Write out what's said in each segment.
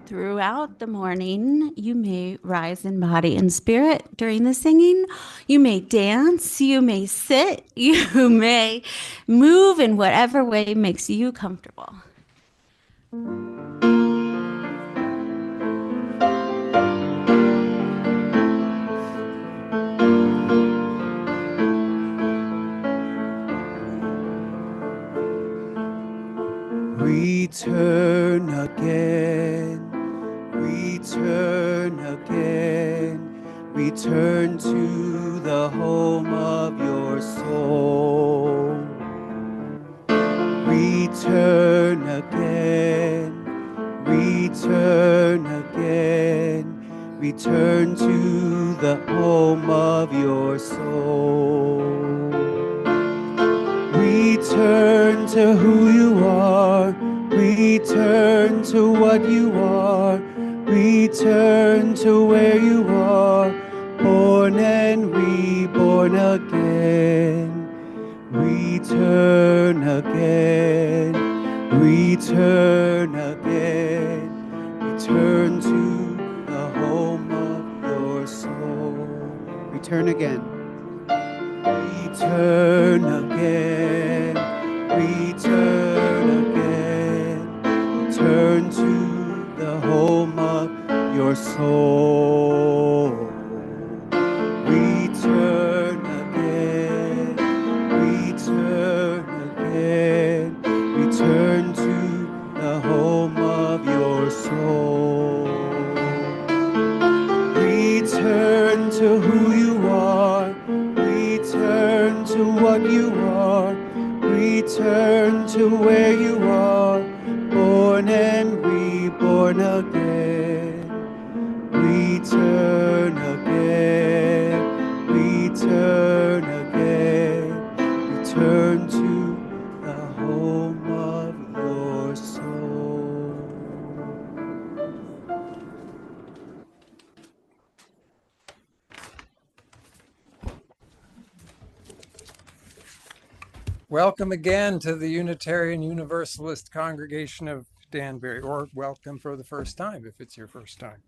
throughout the morning. You may rise in body and spirit during the singing. You may dance, you may sit, you may move in whatever way makes you comfortable. Return again, return again, return to the home of your soul. Return again, return again, return to the home of your soul. Return to who you are, return to what you are, return to where you are, born and reborn again. Return again, return again, return to the home of your soul. Return again. Return again, return again, return to the home of your soul. Return again, return again, return to the home of your soul. Return to who you are, return to what you are, return to where you are, born and reborn again. Return again, return again, return to the home of your soul. Welcome again to the Unitarian Universalist Congregation of Danbury, or welcome for the first time if it's your first time.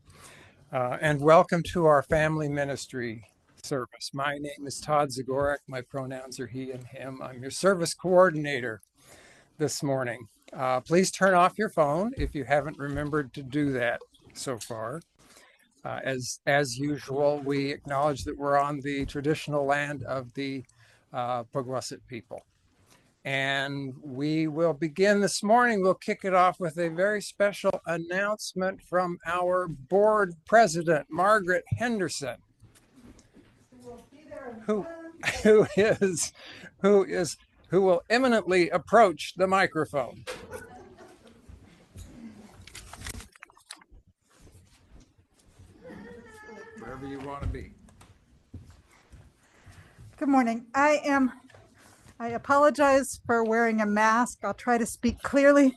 And welcome to our family ministry service. My name is Todd Zagorek. My pronouns are he and him. I'm your service coordinator this morning. Please turn off your phone if you haven't remembered to do that so far. As usual, we acknowledge that we're on the traditional land of the Pukwudwet people. And we will begin this morning. We'll kick it off with a very special announcement from our board president, Margaret Henderson, who will imminently approach the microphone. Wherever you want to be. Good morning. I apologize for wearing a mask. I'll try to speak clearly.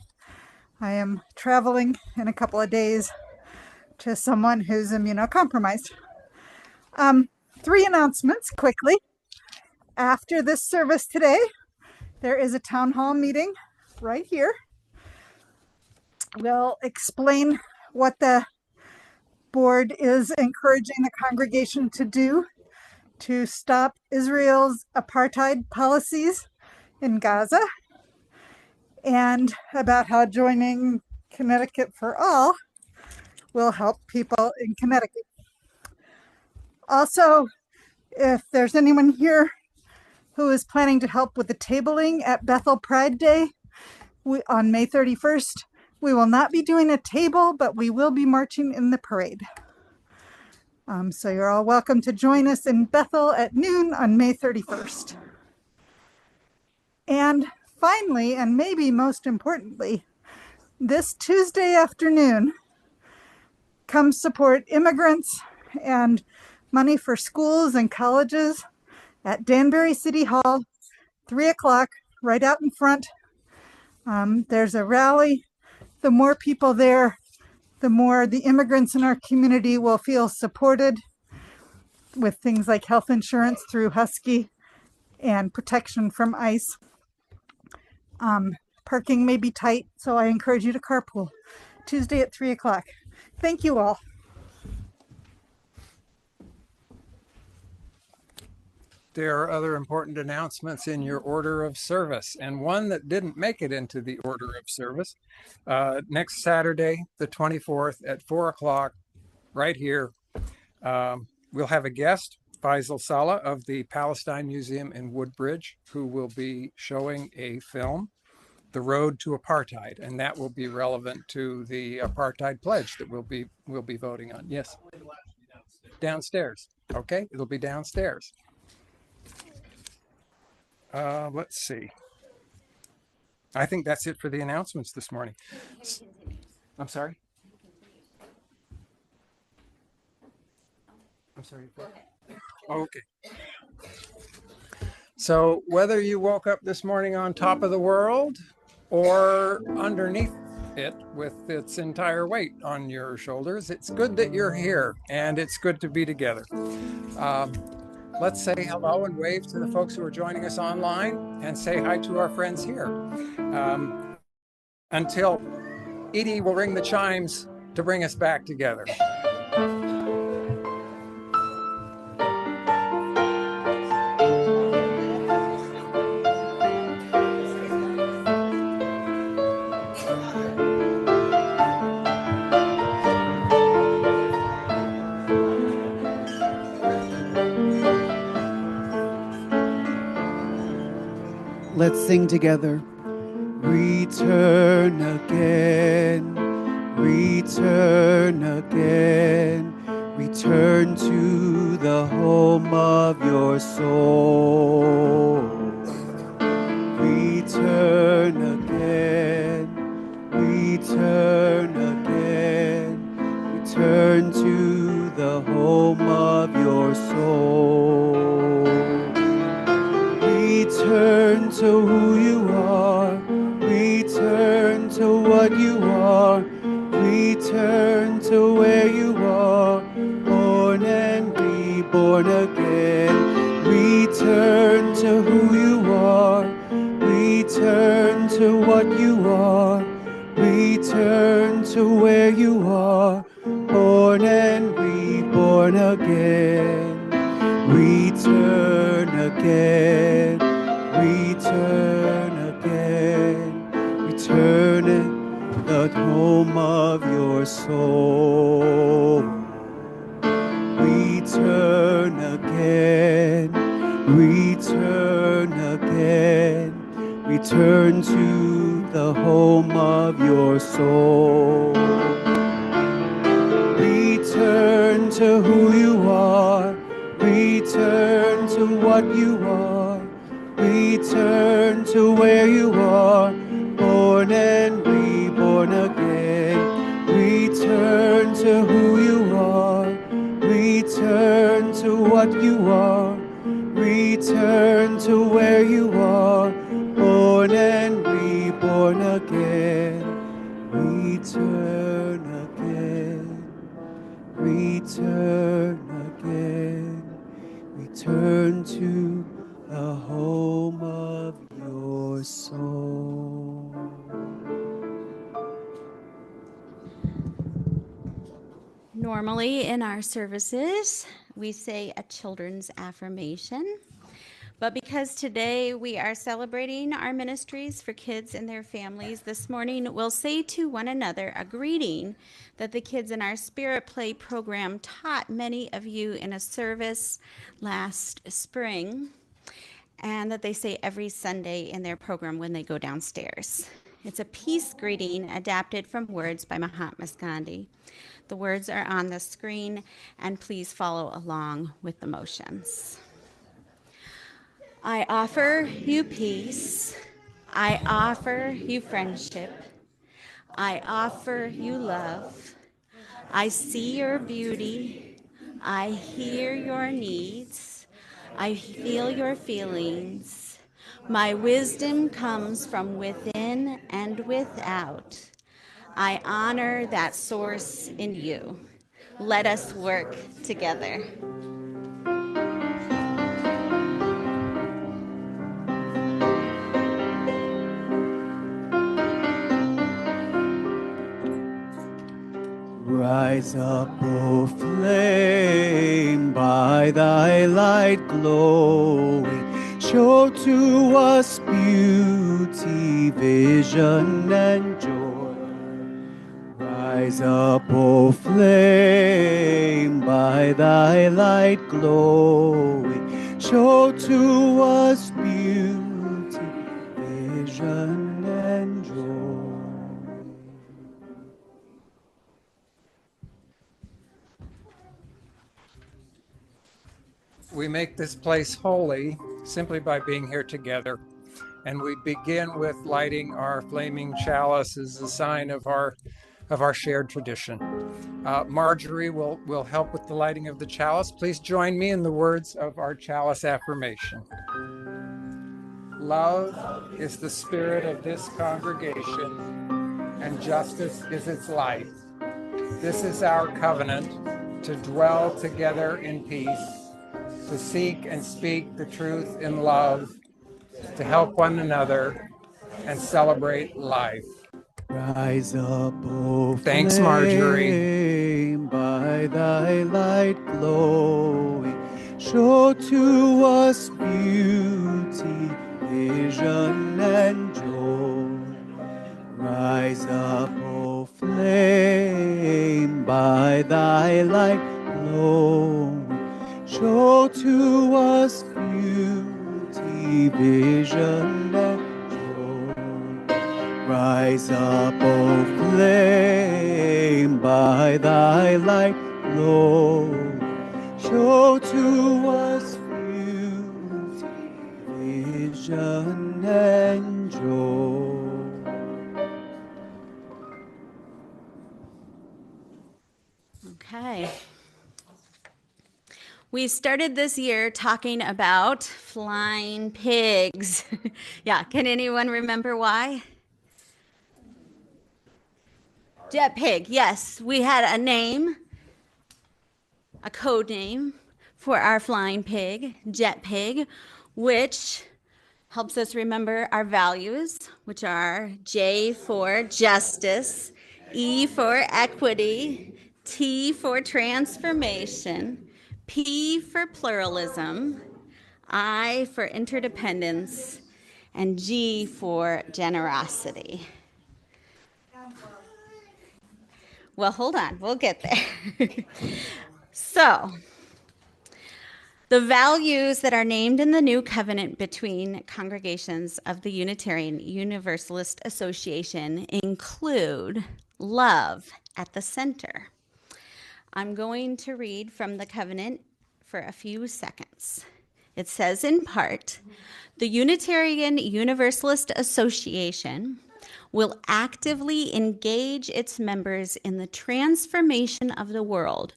I am traveling in a couple of days to someone who's immunocompromised. 3 announcements quickly. After this service today, there is a town hall meeting right here. We'll explain what the board is encouraging the congregation to do to stop Israel's apartheid policies in Gaza, and about how joining Connecticut for All will help people in Connecticut. Also, if there's anyone here who is planning to help with the tabling at Bethel Pride Day on May 31st, we will not be doing a table, but we will be marching in the parade. So you're all welcome to join us in Bethel at noon on May 31st. And finally, and maybe most importantly, this Tuesday afternoon, come support immigrants and money for schools and colleges at Danbury City Hall, 3 o'clock, right out in front. There's a rally. The more people there, the more the immigrants in our community will feel supported with things like health insurance through Husky and protection from ICE. Parking may be tight, so I encourage you to carpool. Tuesday at 3 o'clock. Thank you all. There are other important announcements in your order of service, and one that didn't make it into the order of service. Next Saturday, the 24th at 4 o'clock, right here, we'll have a guest, Faisal Saleh of the Palestine Museum in Woodbridge, who will be showing a film, The Road to Apartheid, and that will be relevant to the apartheid pledge that we'll be voting on. Yes. Downstairs. Okay, it'll be downstairs. Let's see. I think that's it for the announcements this morning. I'm sorry. I'm sorry. Okay. So whether you woke up this morning on top of the world or underneath it with its entire weight on your shoulders, it's good that you're here, and it's good to be together. Let's say hello and wave to the folks who are joining us online, and say hi to our friends here. Until Edie will ring the chimes to bring us back together. Let's sing together. Return again, return again, return to the home of your soul. Return again, return again, return to the home of your soul. Return to who you are, return to what you are, return to where you are, born and reborn again. Return to who you are, return to what you are, return to where you are, born and reborn again. Return again, return again, return the home of your soul. Return again, return again, return to the home of your soul. Return to who you are, return to what you are, return to where you are, born and reborn again. Return to who you are, return to what you are, return to where you are, born and reborn again. Return again, return again, return to the home of your soul. Normally in our services, we say a children's affirmation. But because today we are celebrating our ministries for kids and their families, this morning we'll say to one another a greeting that the kids in our Spirit Play program taught many of you in a service last spring, and that they say every Sunday in their program when they go downstairs. It's a peace greeting adapted from words by Mahatma Gandhi. The words are on the screen, and please follow along with the motions. I offer you peace. I offer you friendship. I offer you love. I see your beauty. I hear your needs. I feel your feelings. My wisdom comes from within and without. I honor that source in you. Let us work together. Rise up, O flame, by thy light glowing. Show to us beauty, vision, and joy. Rise up, O flame, by thy light glowing. Show to us beauty, vision, and joy. We make this place holy simply by being here together. And we begin with lighting our flaming chalice as a sign of our shared tradition. Marjorie will help with the lighting of the chalice. Please join me in the words of our chalice affirmation. Love is the spirit of this congregation, and justice is its light. This is our covenant to dwell together in peace, to seek and speak the truth in love, to help one another and celebrate life. Rise up, O Thanks, Marjorie. flame, by thy light glowing. Show to us beauty, vision, and joy. Rise up, O flame, by thy light glowing. Show to us beauty, vision, and joy. Rise up, O flame, by thy light glowing. Show to us beauty, vision, and joy. Okay. We started this year talking about flying pigs. Yeah, can anyone remember why? Jet pig, yes. We had a name, a code name for our flying pig, Jet Pig, which helps us remember our values, which are J for justice, E for equity, T for transformation, P for pluralism, I for interdependence, and G for generosity. Well, hold on, we'll get there. So, the values that are named in the new covenant between congregations of the Unitarian Universalist Association include love at the center. I'm going to read from the covenant for a few seconds. It says in part, the Unitarian Universalist Association will actively engage its members in the transformation of the world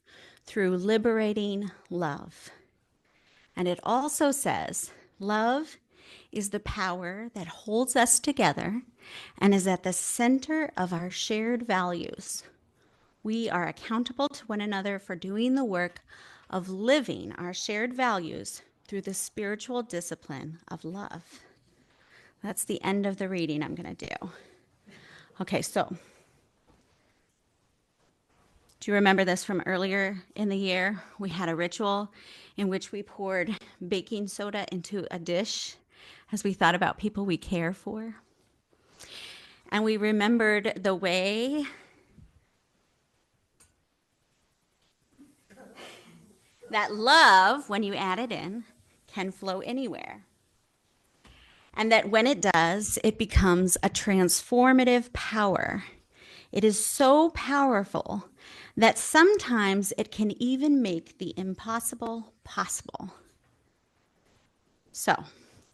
through liberating love. And it also says, love is the power that holds us together and is at the center of our shared values. We are accountable to one another for doing the work of living our shared values through the spiritual discipline of love. That's the end of the reading I'm going to do. Okay, so do you remember this from earlier in the year? We had a ritual in which we poured baking soda into a dish as we thought about people we care for. And we remembered the way that love, when you add it in, can flow anywhere. And that when it does, it becomes a transformative power. It is so powerful that sometimes it can even make the impossible possible. So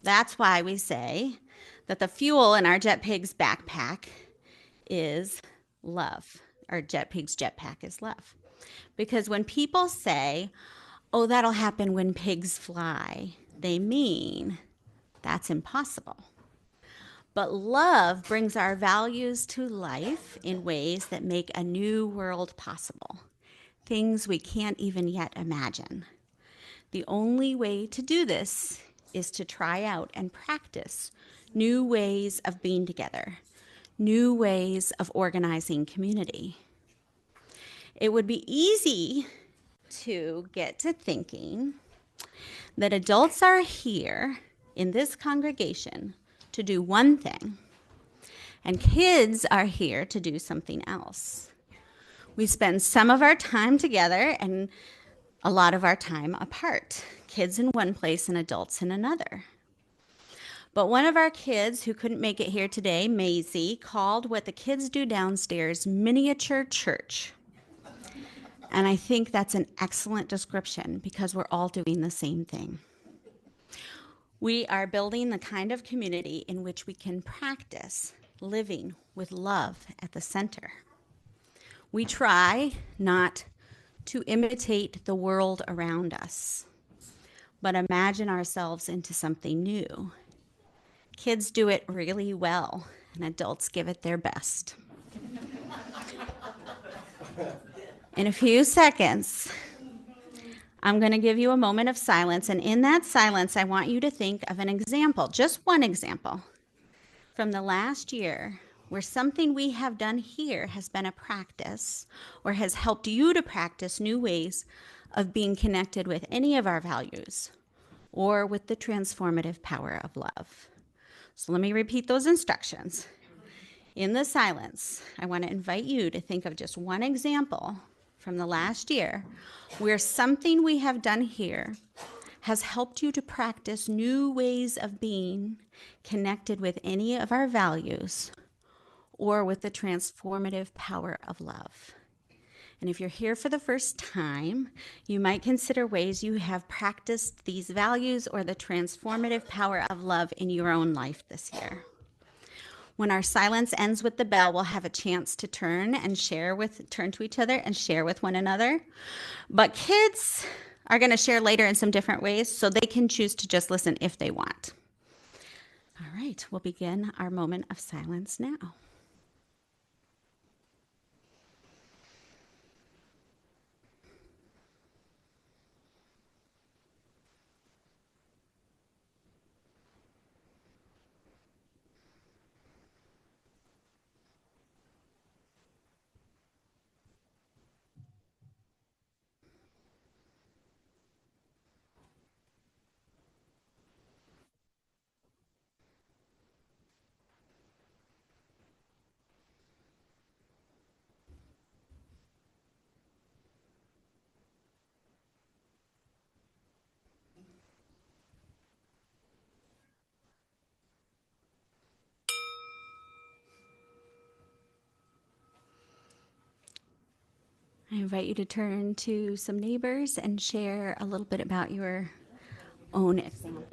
that's why we say that the fuel in our Jet Pig's backpack is love. Our Jet Pig's jetpack is love. Because when people say, oh, that'll happen when pigs fly, they mean that's impossible. But love brings our values to life in ways that make a new world possible, things we can't even yet imagine. The only way to do this is to try out and practice new ways of being together, new ways of organizing community. It would be easy to get to thinking that adults are here in this congregation to do one thing, and kids are here to do something else. We spend some of our time together and a lot of our time apart, kids in one place and adults in another. But one of our kids who couldn't make it here today, Maisie, called what the kids do downstairs miniature church. And I think that's an excellent description because we're all doing the same thing. We are building the kind of community in which we can practice living with love at the center. We try not to imitate the world around us, but imagine ourselves into something new. Kids do it really well, and adults give it their best. In a few seconds, I'm going to give you a moment of silence, and in that silence, I want you to think of an example, just one example, from the last year where something we have done here has been a practice or has helped you to practice new ways of being connected with any of our values or with the transformative power of love. So let me repeat those instructions. In the silence, I want to invite you to think of just one example from the last year where something we have done here has helped you to practice new ways of being connected with any of our values or with the transformative power of love. And if you're here for the first time, you might consider ways you have practiced these values or the transformative power of love in your own life this year. When our silence ends with the bell, we'll have a chance to turn to each other and share with one another. But kids are going to share later in some different ways, so they can choose to just listen if they want. All right, we'll begin our moment of silence now. I invite you to turn to some neighbors and share a little bit about your own example.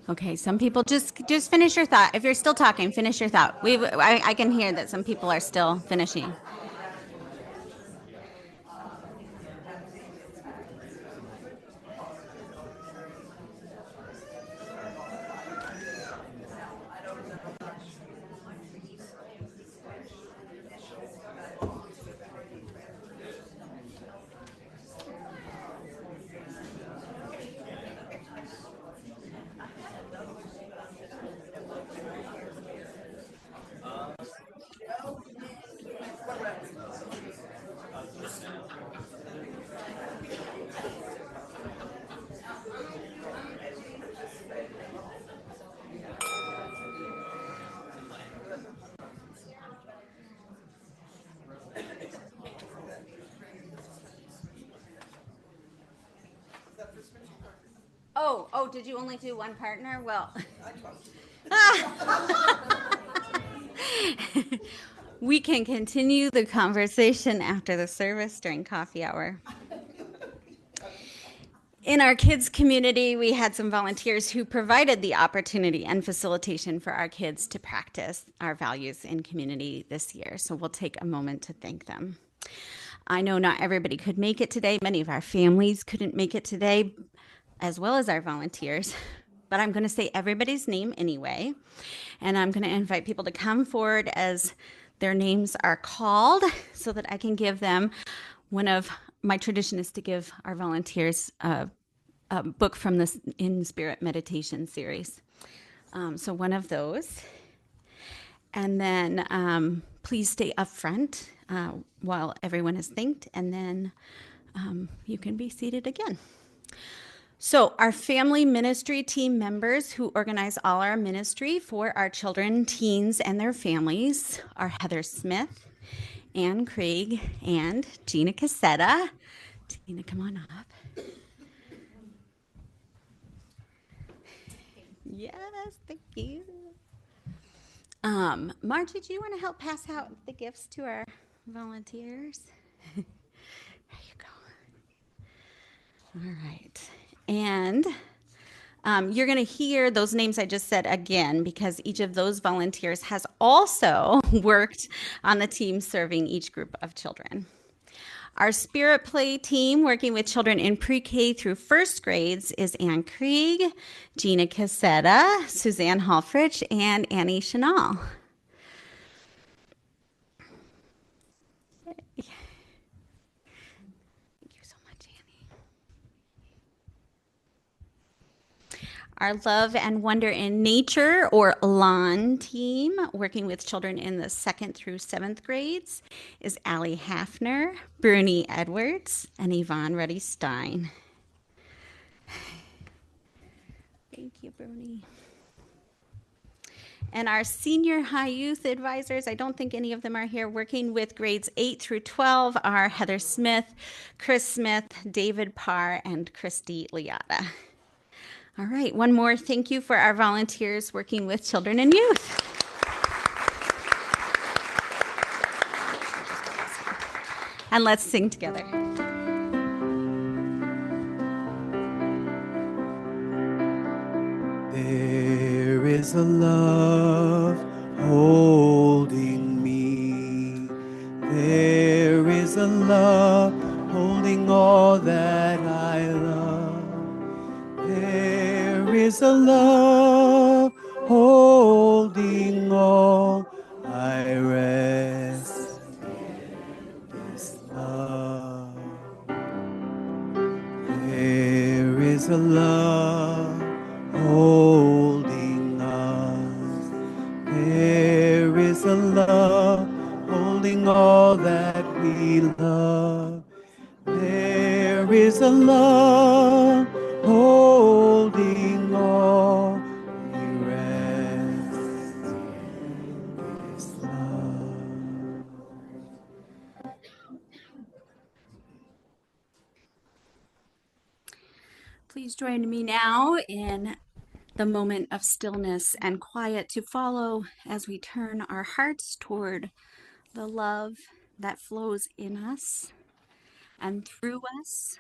Okay, some people just finish your thought. If you're still talking, finish your thought. I can hear that some people are still finishing. Oh, did you only do one partner? Well, We can continue the conversation after the service during coffee hour. In our kids community, we had some volunteers who provided the opportunity and facilitation for our kids to practice our values in community this year. So we'll take a moment to thank them. I know not everybody could make it today. Many of our families couldn't make it today, as well as our volunteers. But I'm going to say everybody's name anyway. And I'm going to invite people to come forward as their names are called so that I can give them one of my tradition is to give our volunteers a book from this In Spirit meditation series. So one of those. And then please stay up front while everyone is thanked. And then you can be seated again. So our family ministry team members who organize all our ministry for our children, teens, and their families are Heather Smith, Ann Craig, and Gina Cassetta. Gina, come on up. Yes, thank you. Margie, do you want to help pass out the gifts to our volunteers? There you go. All right. And you're going to hear those names I just said again because each of those volunteers has also worked on the team serving each group of children. Our Spirit Play team working with children in pre-K through first grades is Ann Krieg, Gina Cassetta, Suzanne Halfrich, and Annie Chanel. Thank you so much, Annie. Our Love and Wonder in Nature, or LON team, working with children in the 2nd through 7th grades, is Allie Hafner, Bruni Edwards, and Yvonne Ruddy-Stein. Thank you, Bruni. And our senior high youth advisors, I don't think any of them are here, working with grades 8 through 12 are Heather Smith, Chris Smith, David Parr, and Christy Liotta. All right, one more thank you for our volunteers working with children and youth. And let's sing together. There is a love holding me. There is a love holding all that I love. There is a love holding all I rest. This love. There is a love holding us. There is a love holding all that we love. There is a love holding all we rest in this love. Please join me now in the moment of stillness and quiet to follow as we turn our hearts toward the love that flows in us and through us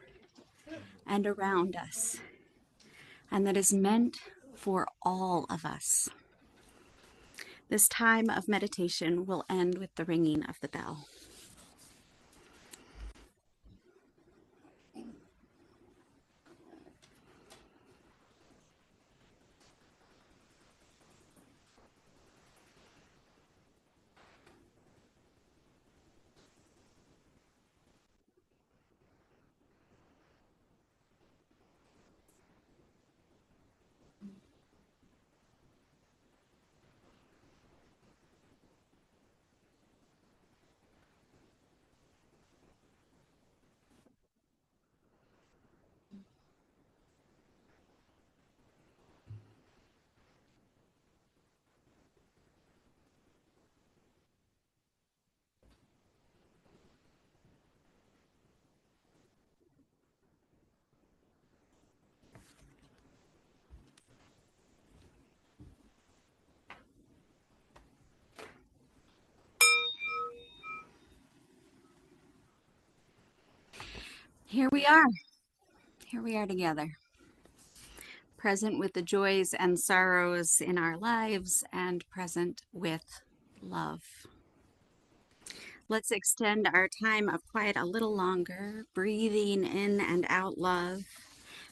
and around us, and that is meant for all of us. This time of meditation will end with the ringing of the bell. Here we are. Here we are together, present with the joys and sorrows in our lives and present with love. Let's extend our time of quiet a little longer, breathing in and out love,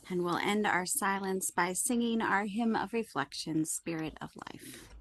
and we'll end our silence by singing our hymn of reflection, Spirit of Life.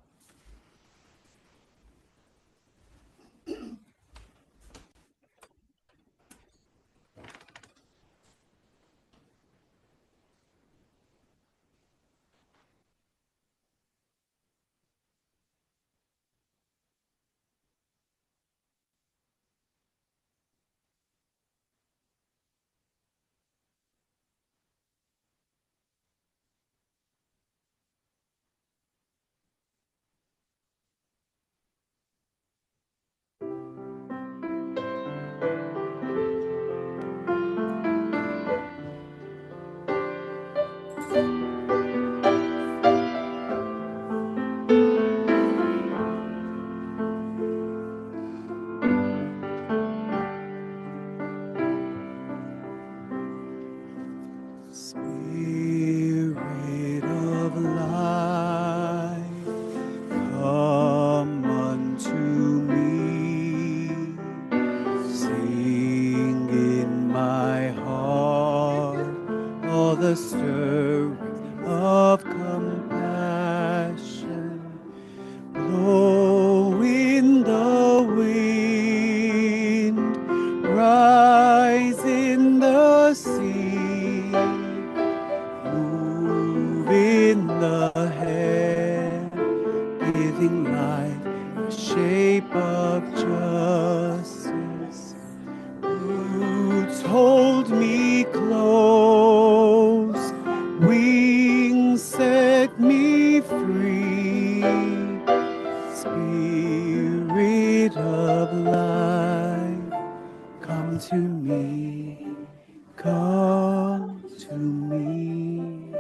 Spirit of life, come unto me. Sing in my heart all the stirrings of compassion. Blow in the wind, rise in the sea, move in the air, giving life the shape of justice. Roots hold me close, wings set me free. Spirit of life, come to me, come to me.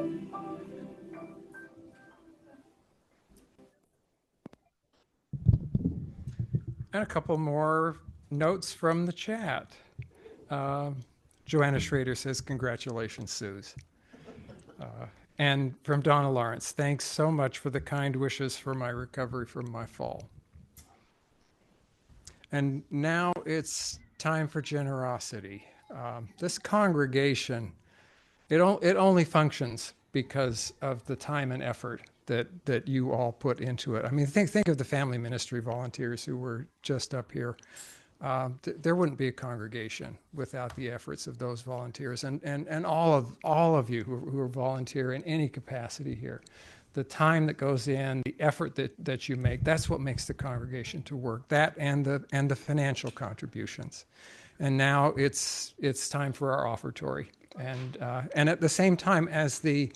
And a couple more notes from the chat. Joanna Schrader says, congratulations, Suze. And from Donna Lawrence, thanks so much for the kind wishes for my recovery from my fall. And now it's time for generosity. This congregation, it only functions because of the time and effort that you all put into it. I mean, think of the family ministry volunteers who were just up here. There wouldn't be a congregation without the efforts of those volunteers and all of you who are volunteer in any capacity here. The time that goes in, the effort that you make, that's what makes the congregation to work. That and the financial contributions. And now it's time for our offertory. And at the same time as the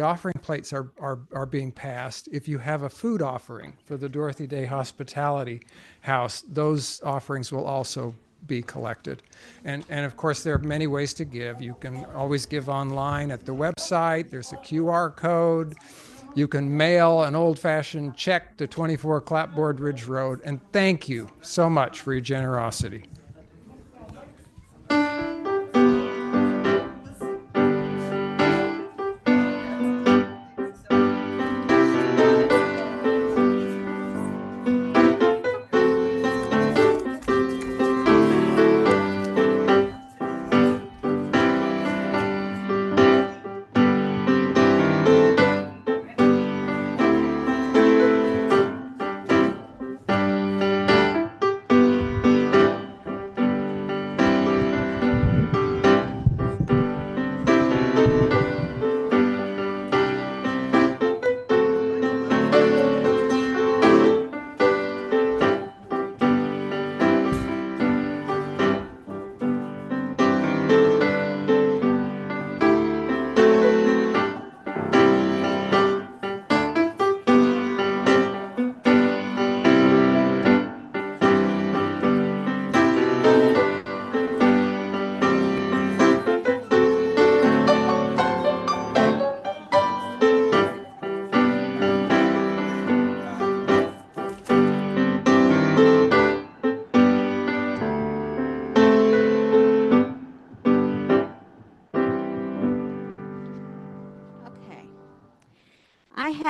offering plates are being passed, if you have a food offering for the Dorothy Day Hospitality House, those offerings will also be collected. And of course, there are many ways to give. You can always give online at the website. There's a QR code. You can mail an old-fashioned check to 24 Clapboard Ridge Road. And thank you so much for your generosity.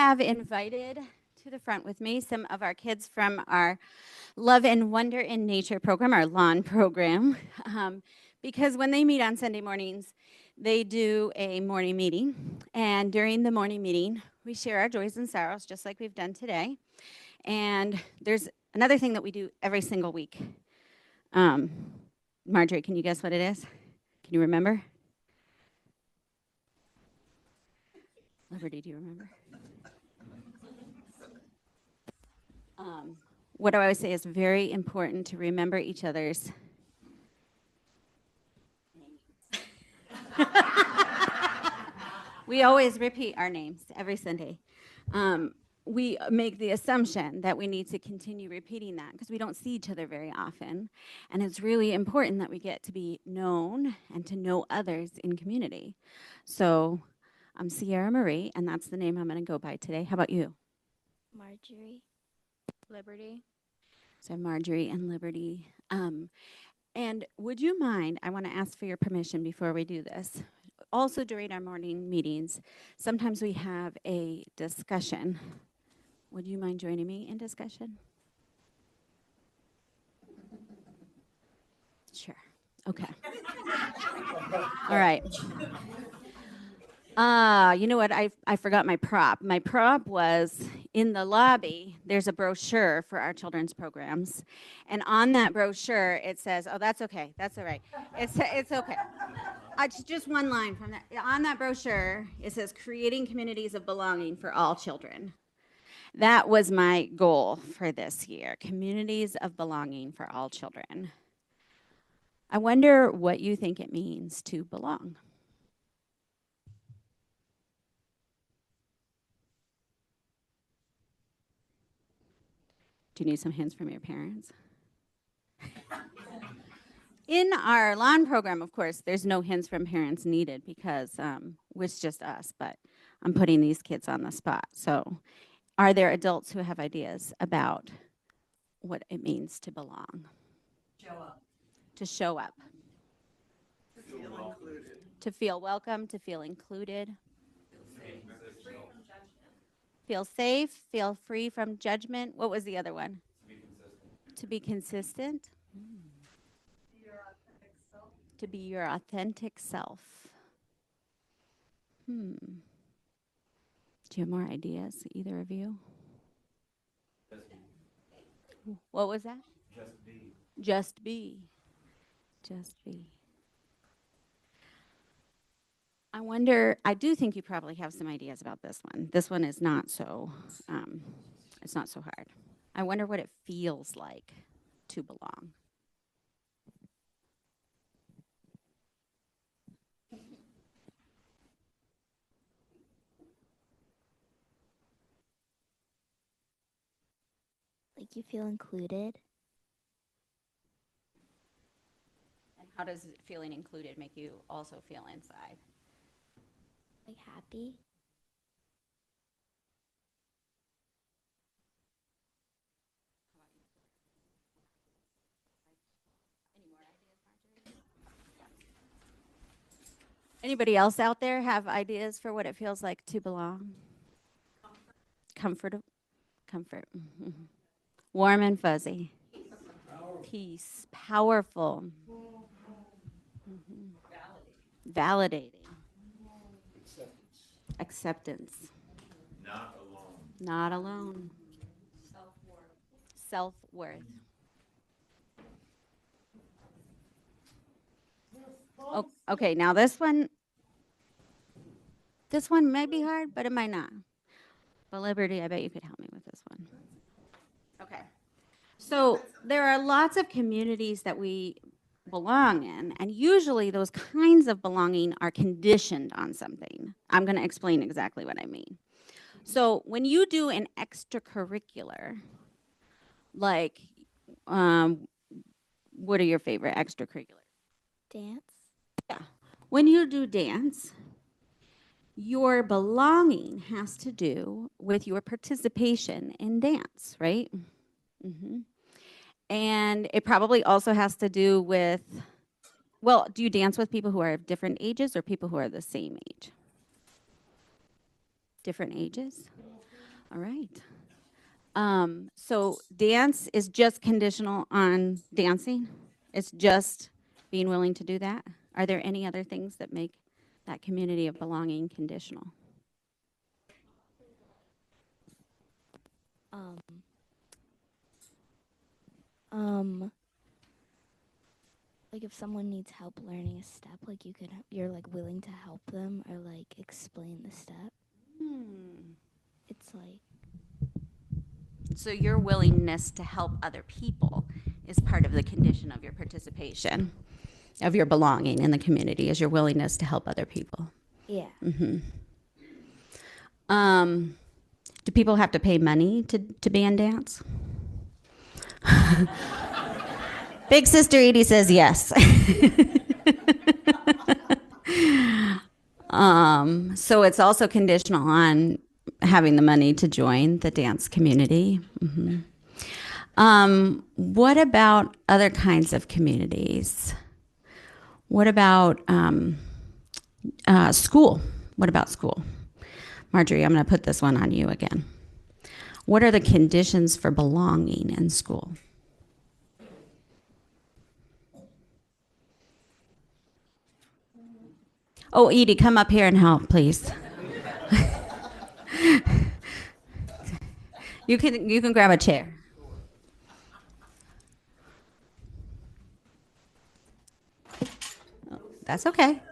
have invited to the front with me some of our kids from our Love and Wonder in Nature program, our lawn program, because when they meet on Sunday mornings, they do a morning meeting. And during the morning meeting, we share our joys and sorrows, just like we've done today. And there's another thing that we do every single week. Marjorie, can you guess what it is? Can you remember? Liberty, do you remember? What do I always say is very important to remember each other's names. We always repeat our names every Sunday. We make the assumption that we need to continue repeating that because we don't see each other very often. And it's really important that we get to be known and to know others in community. So I'm Sierra Marie, and that's the name I'm going to go by today. How about you? Marjorie. Liberty. So Marjorie and Liberty. And would you mind, I want to ask for your permission before we do this. Also during our morning meetings, sometimes we have a discussion. Would you mind joining me in discussion? Sure. Okay. All right. You know what? I forgot my prop. My prop was in the lobby. There's a brochure for our children's programs, and on that brochure it says, "Oh, that's okay. That's all right. It's okay." It's just one line from that. On that brochure, it says, "Creating communities of belonging for all children." That was my goal for this year: communities of belonging for all children. I wonder what you think it means to belong. Do you need some hints from your parents? In our lawn program, of course, there's no hints from parents needed because it's just us, but I'm putting these kids on the spot. So are there adults who have ideas about what it means to belong? Show up. To show up. To feel included. To feel welcome, to feel included. Feel safe, feel free from judgment. What was the other one? To be consistent. To be your authentic self. Do you have more ideas, either of you? What was that? Just be. Just be. Just be. I wonder, I do think you probably have some ideas about this one. This one is not so, it's not so hard. I wonder what it feels like to belong. Like you feel included. And how does feeling included make you also feel inside? Like happy. Anybody else out there have ideas for what it feels like to belong? Comfort. Comfort. Mm-hmm. Warm and fuzzy. Peace. Powerful. Mm-hmm. Validating. Acceptance. Not alone. Not alone. Self-worth. Self-worth. Oh, okay, now this one may be hard, but it might not. But Liberty, I bet you could help me with this one. Okay. So there are lots of communities that we belong in, and usually those kinds of belonging are conditioned on something. I'm going to explain exactly what I mean. So when you do an extracurricular, like, what are your favorite extracurriculars? Dance. Yeah. When you do dance, your belonging has to do with your participation in dance, right? Mm-hmm. And it probably also has to do with, well, do you dance with people who are of different ages or people who are the same age? Different ages? All right. So dance is just conditional on dancing? It's just being willing to do that? Are there any other things that make that community of belonging conditional? Um, um, like if someone needs help learning a step, like you're like willing to help them or like explain the step. It's like, So your willingness to help other people is part of the condition of your participation, of your belonging in the community, is your willingness to help other people. yeah. Do people have to pay money to be in dance? Big Sister Edie says yes. So it's also conditional on having the money to join the dance community. What about other kinds of communities? What about school? What about school? Marjorie, I'm going to put this one on you again. What are the conditions for belonging in school? Oh, Edie, come up here and help, please. You can grab a chair. Oh, that's okay.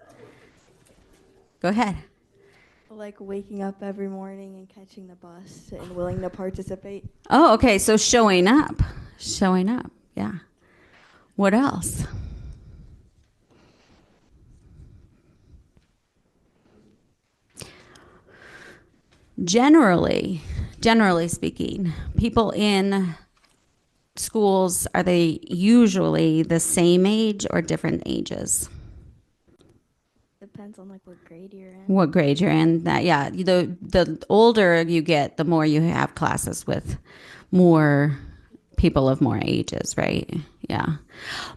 Go ahead. Like waking up every morning and catching the bus and willing to participate. Oh, okay. So showing up. Showing up. Yeah. What else? Generally speaking, people in schools, are they usually the same age or different ages? Depends on like what grade you're in. What grade you're in? That, yeah. The older you get, the more you have classes with more people of more ages, right? Yeah.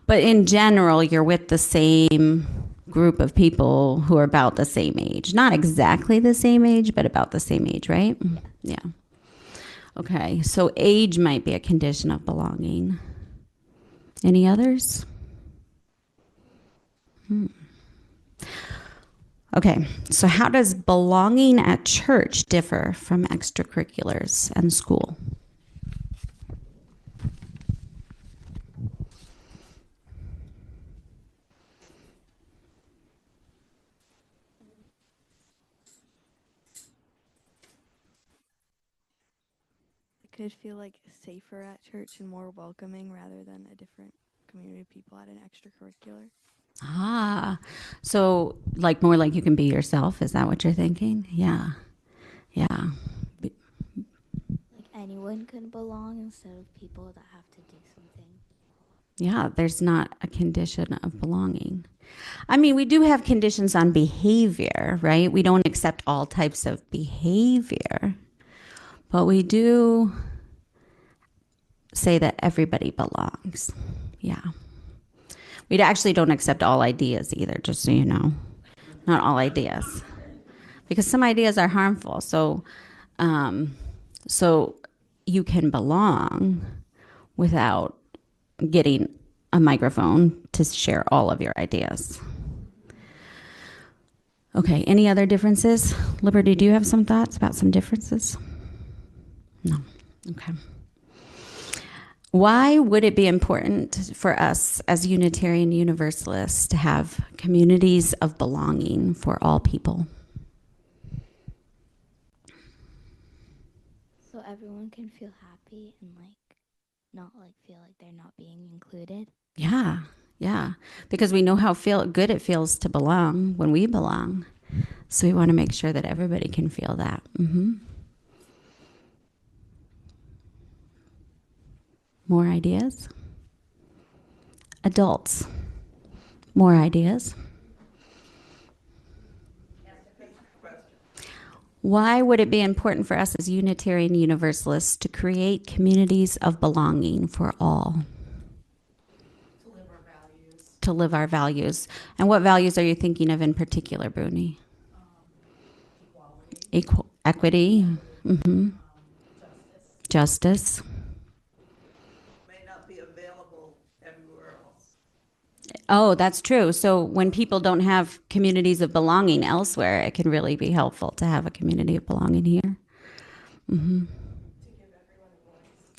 But in general, you're with the same group of people who are about the same age. Not exactly the same age, but about the same age, right? Yeah. Okay. So age might be a condition of belonging. Any others? Okay, so how does belonging at church differ from extracurriculars and school? It could feel like safer at church and more welcoming rather than a different community of people at an extracurricular. Ah, so like more like you can be yourself. Is that what you're thinking? Yeah, yeah. Like anyone can belong instead of people that have to do something. Yeah, there's not a condition of belonging. I mean, we do have conditions on behavior, right? We don't accept all types of behavior, but we do say that everybody belongs. Yeah. We actually don't accept all ideas either, just so you know. Not all ideas. Because some ideas are harmful. So you can belong without getting a microphone to share all of your ideas. Okay, any other differences? Liberty, do you have some thoughts about some differences? No. Okay. Why would it be important for us as Unitarian Universalists to have communities of belonging for all people? So everyone can feel happy and like not like feel like they're not being included. Yeah, yeah. Because we know how good it feels to belong when we belong. So we want to make sure that everybody can feel that. More ideas? Adults, more ideas? Why would it be important for us as Unitarian Universalists to create communities of belonging for all? To live our values. To live our values. And what values are you thinking of in particular, Bruni? Equality. Equity. Mm-hmm. Justice. May not be available everywhere else. Oh, that's true. So when people don't have communities of belonging elsewhere, it can really be helpful to have a community of belonging here. Hmm.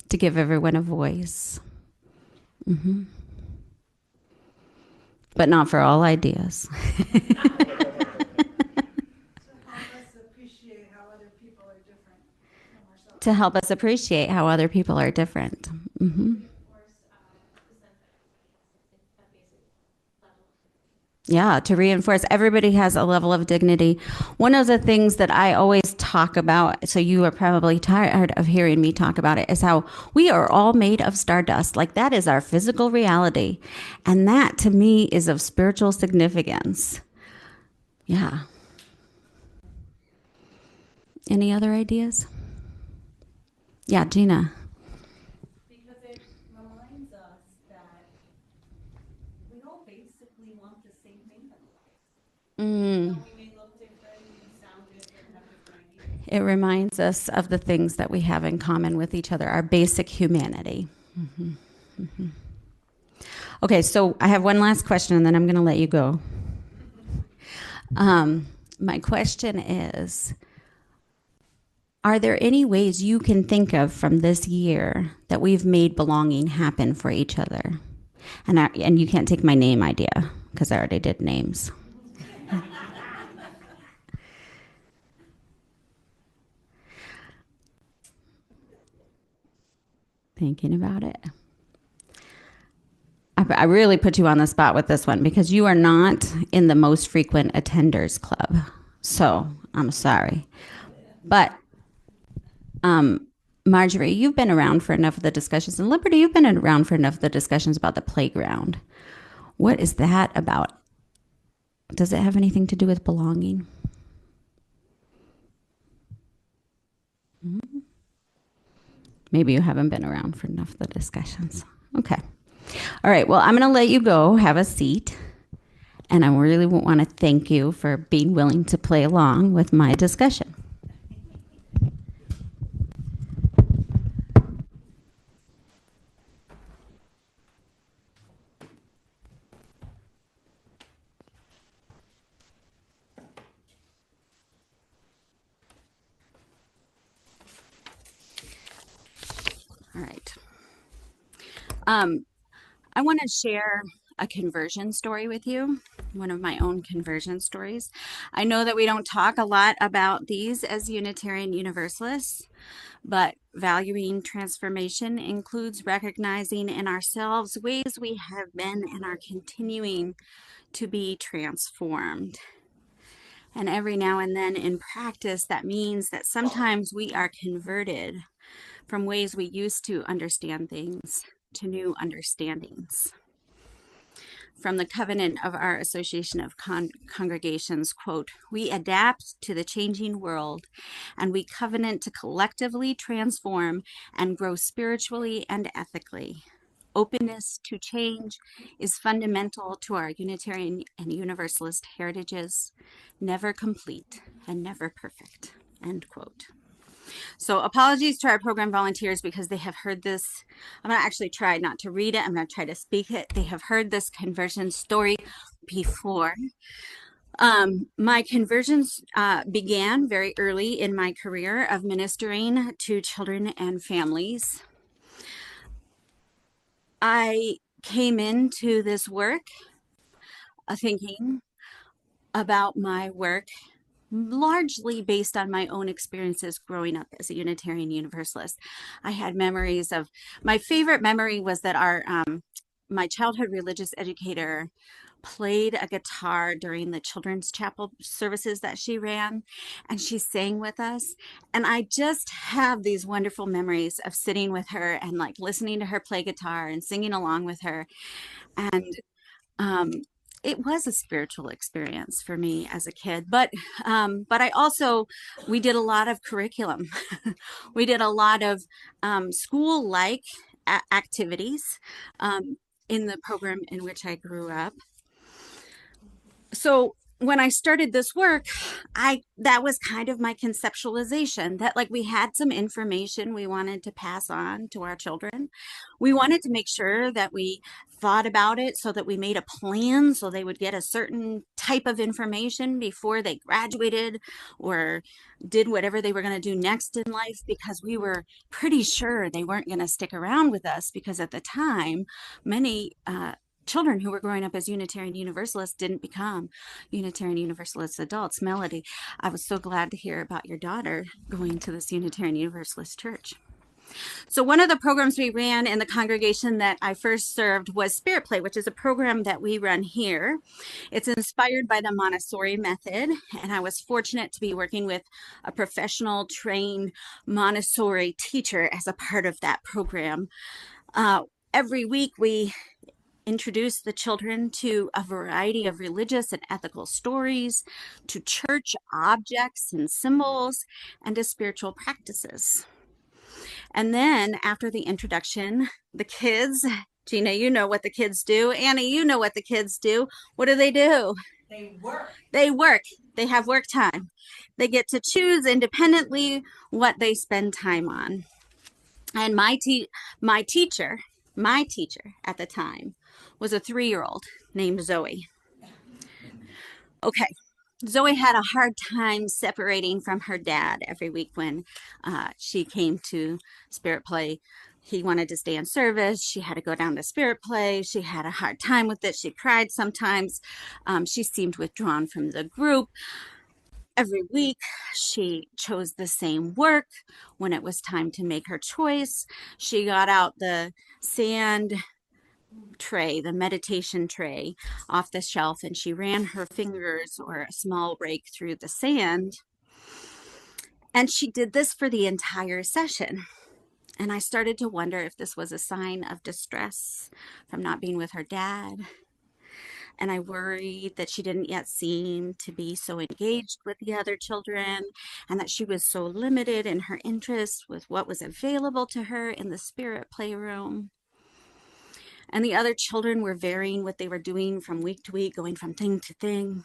To give everyone a voice. Hmm. But not for all ideas. To help us appreciate how other people are different. Hmm. Yeah, to reinforce everybody has a level of dignity. One of the things that I always talk about, so you are probably tired of hearing me talk about it, is how we are all made of stardust. Like that is our physical reality. And that to me is of spiritual significance. Yeah. Any other ideas? Yeah, Gina. Because it reminds us that we all basically want the same thing in life. Mm. Though we may look different, we sound different, have different ideas. It reminds us of the things that we have in common with each other, our basic humanity. Mm-hmm. Mm-hmm. Okay, so I have one last question, and then I'm going to let you go. My question is, are there any ways you can think of from this year that we've made belonging happen for each other? And you can't take my name idea, because I already did names. Thinking about it. I really put you on the spot with this one because you are not in the most frequent attenders club. So I'm sorry. But Marjorie, you've been around for enough of the discussions, and Liberty, you've been around for enough of the discussions about the playground. What is that about? Does it have anything to do with belonging? Mm-hmm. Maybe you haven't been around for enough of the discussions. Okay. All right. Well, I'm going to let you go. Have a seat. And I really want to thank you for being willing to play along with my discussion. All right. I want to share a conversion story with you, one of my own conversion stories. I know that we don't talk a lot about these as Unitarian Universalists, but valuing transformation includes recognizing in ourselves ways we have been and are continuing to be transformed. And every now and then in practice, that means that sometimes we are converted from ways we used to understand things to new understandings. From the covenant of our Association of Congregations, quote, "We adapt to the changing world and we covenant to collectively transform and grow spiritually and ethically. Openness to change is fundamental to our Unitarian and Universalist heritages, never complete and never perfect," end quote. So apologies to our program volunteers because they have heard this. I'm going to actually try not to read it. I'm going to try to speak it. They have heard this conversion story before. My conversions began very early in my career of ministering to children and families. I came into this work thinking about my work largely based on my own experiences growing up as a Unitarian Universalist. I had memories of, my favorite memory was that my childhood religious educator played a guitar during the children's chapel services that she ran, and she sang with us. And I just have these wonderful memories of sitting with her and like listening to her play guitar and singing along with her. And it was a spiritual experience for me as a kid, but I also, we did a lot of curriculum. We did a lot of school-like activities in the program in which I grew up. So when I started this work, that was kind of my conceptualization, that like we had some information we wanted to pass on to our children. We wanted to make sure that we thought about it so that we made a plan so they would get a certain type of information before they graduated or did whatever they were going to do next in life, because we were pretty sure they weren't going to stick around with us, because at the time, many children who were growing up as Unitarian Universalists didn't become Unitarian Universalist adults. Melody, I was so glad to hear about your daughter going to this Unitarian Universalist church. So one of the programs we ran in the congregation that I first served was Spirit Play, which is a program that we run here. It's inspired by the Montessori method, and I was fortunate to be working with a professional trained Montessori teacher as a part of that program. Every week we introduce the children to a variety of religious and ethical stories, to church objects and symbols, and to spiritual practices. And then after the introduction, the kids, Gina, you know what the kids do. Annie, you know what the kids do. What do? They work. They work. They have work time. They get to choose independently what they spend time on. And my teacher at the time was a 3-year-old named Zoe. Okay, Zoe had a hard time separating from her dad every week when she came to Spirit Play. He wanted to stay in service. She had to go down to Spirit Play. She had a hard time with it. She cried sometimes. She seemed withdrawn from the group. Every week, she chose the same work. When it was time to make her choice, she got out the sand tray, the meditation tray, off the shelf, and she ran her fingers or a small rake through the sand. And she did this for the entire session. And I started to wonder if this was a sign of distress from not being with her dad. And I worried that she didn't yet seem to be so engaged with the other children, and that she was so limited in her interest with what was available to her in the Spirit Playroom. And the other children were varying what they were doing from week to week, going from thing to thing,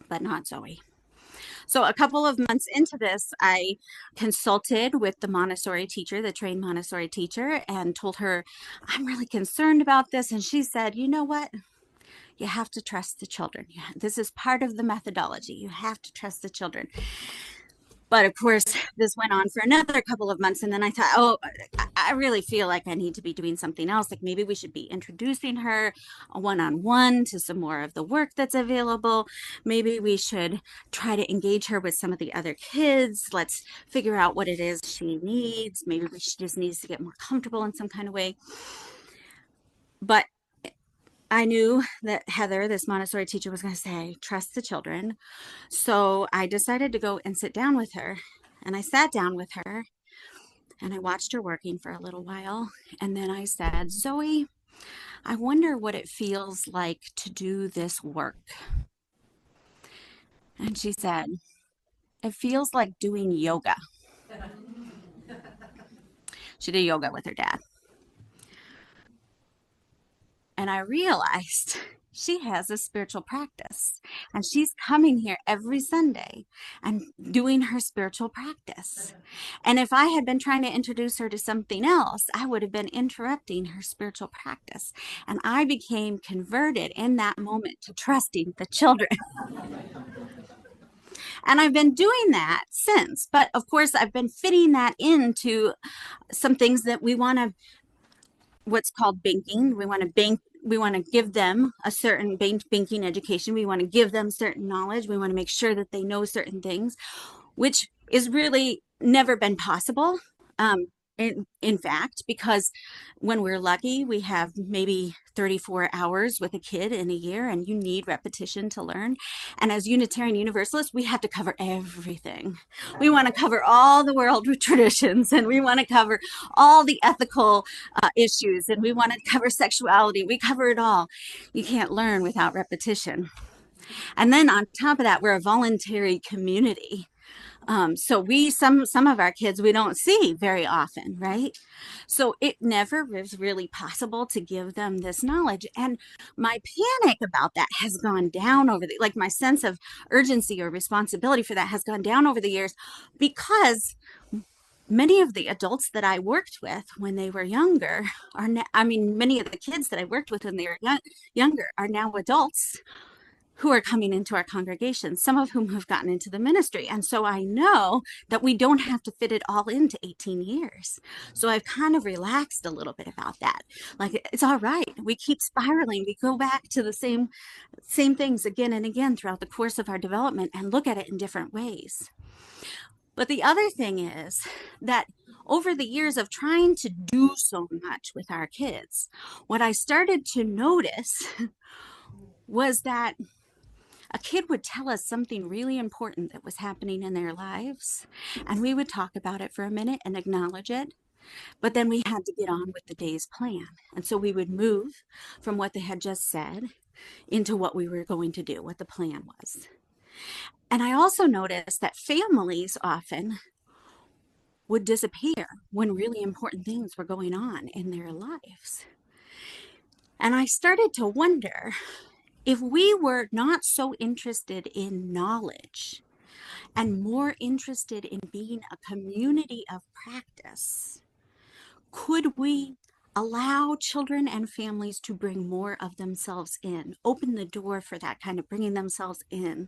but not Zoe. So a couple of months into this, I consulted with the Montessori teacher, the trained Montessori teacher, and told her, I'm really concerned about this. And she said, you know what? You have to trust the children. This is part of the methodology. You have to trust the children. But of course, this went on for another couple of months. And then I thought, oh, I really feel like I need to be doing something else. Like maybe we should be introducing her one-on-one to some more of the work that's available. Maybe we should try to engage her with some of the other kids. Let's figure out what it is she needs. Maybe she just needs to get more comfortable in some kind of way. But I knew that Heather, this Montessori teacher, was going to say, trust the children. So I decided to go and sit down with her. And I sat down with her and I watched her working for a little while. And then I said, Zoe, I wonder what it feels like to do this work. And she said, it feels like doing yoga. She did yoga with her dad. And I realized she has a spiritual practice, and she's coming here every Sunday and doing her spiritual practice. And if I had been trying to introduce her to something else, I would have been interrupting her spiritual practice. And I became converted in that moment to trusting the children. And I've been doing that since. But of course, I've been fitting that into some things that we want to, what's called banking. We want to give them a certain banking education. We want to give them certain knowledge. We want to make sure that they know certain things, which is really never been possible. In fact, because when we're lucky, we have maybe 34 hours with a kid in a year, and you need repetition to learn. And as Unitarian Universalists, we have to cover everything. We want to cover all the world traditions, and we want to cover all the ethical issues, and we want to cover sexuality. We cover it all. You can't learn without repetition. And then on top of that, we're a voluntary community. So some of our kids we don't see very often, right? So it never was really possible to give them this knowledge. And my panic about that has gone down like my sense of urgency or responsibility for that has gone down over the years, because many of the adults that I worked with when they were younger many of the kids that I worked with when they were younger are now adults who are coming into our congregation, some of whom have gotten into the ministry. And so I know that we don't have to fit it all into 18 years. So I've kind of relaxed a little bit about that. Like, it's all right. We keep spiraling. We go back to the same things again and again throughout the course of our development and look at it in different ways. But the other thing is that over the years of trying to do so much with our kids, what I started to notice was that a kid would tell us something really important that was happening in their lives, and we would talk about it for a minute and acknowledge it. But then we had to get on with the day's plan. And so we would move from what they had just said into what we were going to do, what the plan was. And I also noticed that families often would disappear when really important things were going on in their lives. And I started to wonder, if we were not so interested in knowledge and more interested in being a community of practice, could we allow children and families to bring more of themselves in, open the door for that kind of bringing themselves in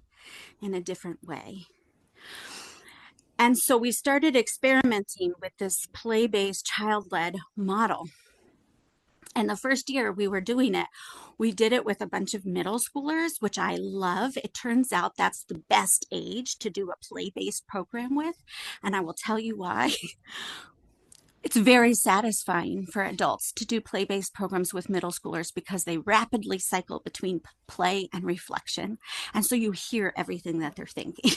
a different way? And so we started experimenting with this play-based, child-led model. And the first year we were doing it, we did it with a bunch of middle schoolers, which I love. It turns out that's the best age to do a play-based program with. And I will tell you why. It's very satisfying for adults to do play-based programs with middle schoolers because they rapidly cycle between play and reflection. And so you hear everything that they're thinking.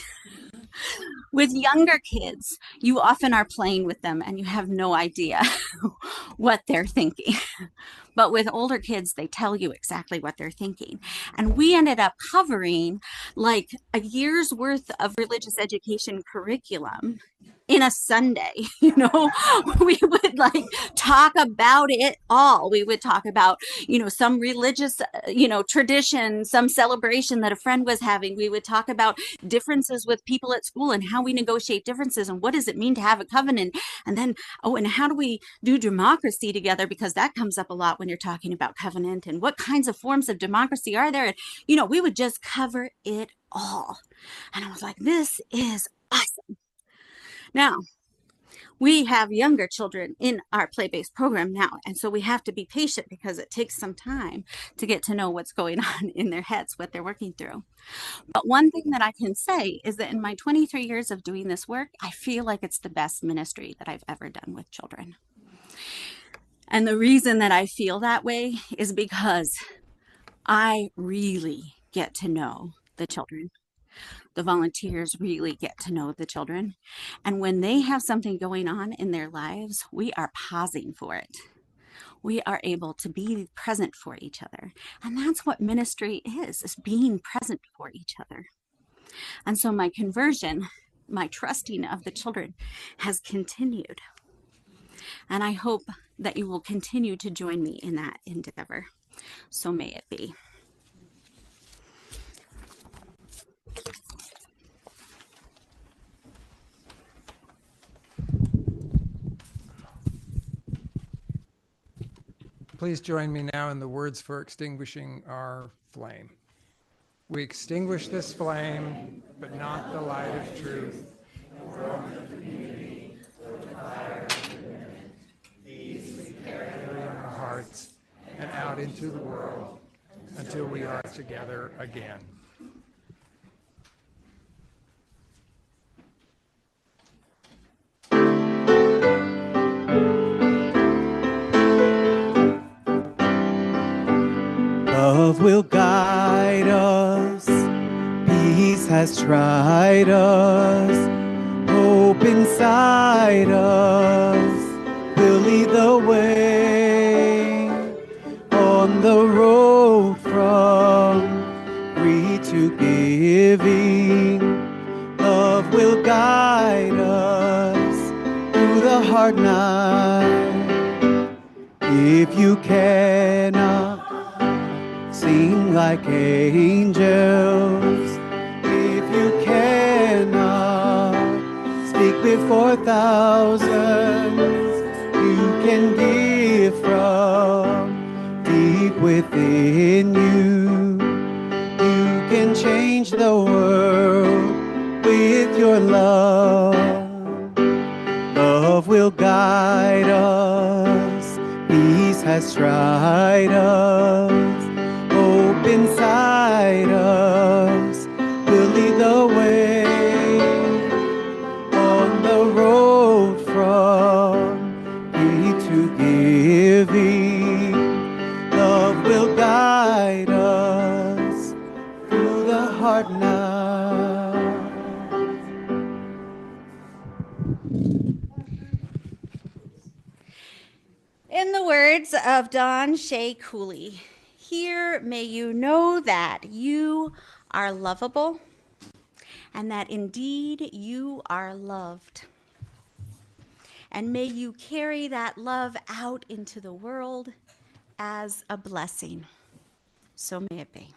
With younger kids, you often are playing with them and you have no idea what they're thinking. But with older kids, they tell you exactly what they're thinking. And we ended up covering like a year's worth of religious education curriculum in a Sunday. We would like talk about it all. We would talk about, some religious, tradition, some celebration that a friend was having. We would talk about differences with people at school and how we negotiate differences and what does it mean to have a covenant. And then, and how do we do democracy together? Because that comes up a lot when you're talking about covenant, and what kinds of forms of democracy are there? And, we would just cover it all. And I was like, this is awesome. Now, we have younger children in our play-based program now, and so we have to be patient because it takes some time to get to know what's going on in their heads, what they're working through. But one thing that I can say is that in my 23 years of doing this work, I feel like it's the best ministry that I've ever done with children. And the reason that I feel that way is because I really get to know the children. The volunteers really get to know the children. And when they have something going on in their lives, we are pausing for it. We are able to be present for each other. And that's what ministry is being present for each other. And so my conversion, my trusting of the children has continued. And I hope that you will continue to join me in that endeavor. So may it be. Please join me now in the words for extinguishing our flame. We extinguish this flame, but not the light of truth. These we carry in our hearts and out into the world until we are together again. Love will guide us, peace has tried us, hope inside us will lead the way on the road from greed to giving. Love will guide If you cannot sing like angels, if you cannot speak before thousands, you can give from deep within you. You can change the world with your love. Love will guide us. Peace has tried us. Hope inside us will lead the way on the road from need to giving. Love will guide us through the hard night. In the words of Don Shea Cooley, here may you know that you are lovable and that indeed you are loved. And may you carry that love out into the world as a blessing. So may it be.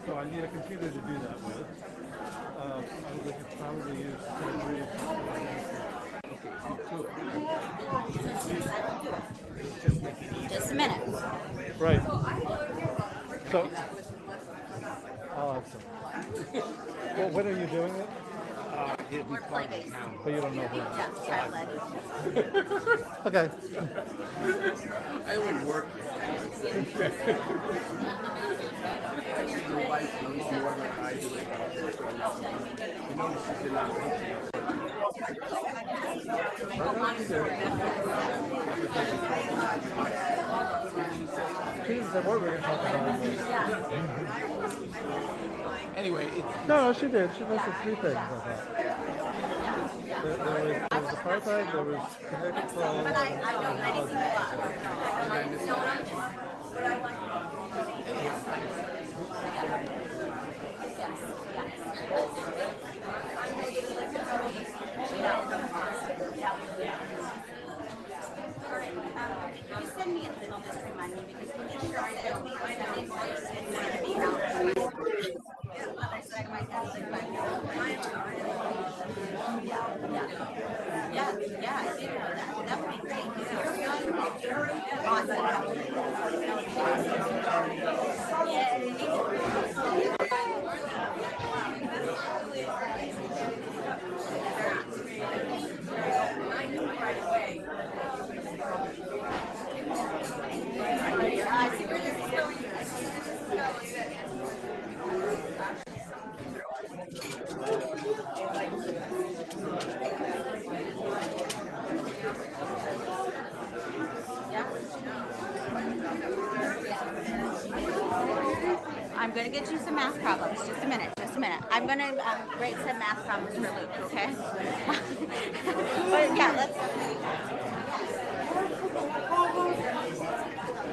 So I need a computer to do that with. I would probably use Just a minute. Right. So, I'll have some. Well, when are you doing it? More play-based. But you don't know when. Yeah, child-led. Okay. I would work. Your wife knows more than I do. You know, she did not She said what we're going to talk about. Anyway, No, she did. She listed three things, I thought. There was apartheid, there was connected fraud, But I don't You send me a little, just remind me, because we make sure that we send invoice and want to be out. Yeah, I did know that. That would be great. I'm going to get you some math problems. Just a minute. I'm going to rate some math problems for Luke, okay? But yeah, let's...